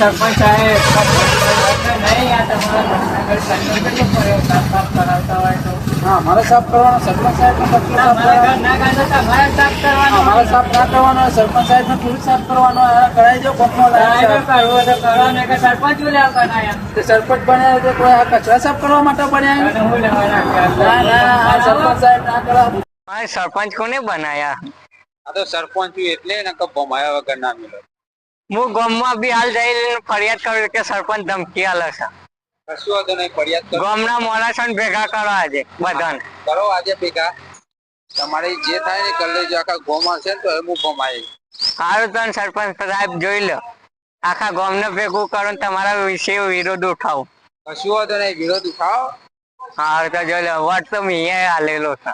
સરપંચ સાહેબ નહીં આ તમારા સાફ કરાવતા હોય તો હા મારે સાફ કરવાનો સરપંચ સાહેબ નો ઘરના કાંતો તમારે સાફ કરવાનો મારે સાફ ના કરવાનો સરપંચ સાહેબ નો થોડું સાફ કરવાનો કરાવી દો કોકનો કરવો તો કરો ને કે સરપંચ લેવા બનાયા સરપંચ બન્યા તો કોઈ આ કચરા સાફ કરવા માટે બન્યા અને હું લેવાના ના ના આ સરપંચ સાહેબ ના કરાવ સરપંચ કોને બનાયા? આ તો સરપંચ એટલે ને ભમાયા વગર ના મિલો. હું ગામમાં બી હાલ જઈને ફરિયાદ કરું કે સરપંચ ધમકી આલે છે. કશું વાંધો નહીં, ફરિયાદ કરો. ગામના માણસોને ભેગા કરો આજે બધાને. કરો આજે ભેગા. તમારે જે થાય ને કરી લેજો. આખા ગામમાં છે ને તો હું ભમાય. સારું તને સરપંચ સાહેબ જોઈ લો. આખા ગામને ભેગું કરો ને તમારા વિશે વિરોધ ઉઠાવો. કશું વાંધો નહીં, વિરોધ ઉઠાવો. સારું તો જોઈ લો. વોટ તો મેં આલેલો છે.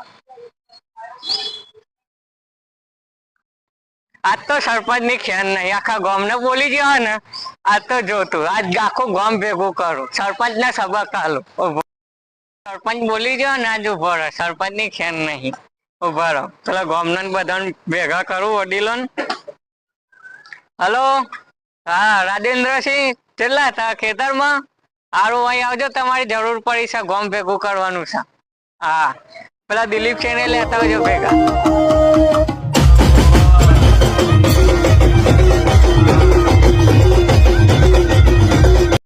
આજ તો સરપંચ ની ખેર નહીં, આખા ગામ ને બોલી ગયો ને. આજ તો જોતું આજ આખું ગામ ભેગું કરું, સરપંચ ને સબક આલું. સરપંચ બોલી ગયો ને આજ ઉભો રહે, સરપંચ ની ખેર નહીં. ઉભા રહો, પેલા ગામ ને બધાને ભેગા કરું વડીલો ને. હલો, હા રાજેન્દ્રસિંહ કેટલા હતા ખેતરમાં? સારું અહીં આવજો, તમારી જરૂર પડી છે, ગામ ભેગું કરવાનું છે. હા પેલા દિલીપ છે ને લેતા આવજો ભેગા.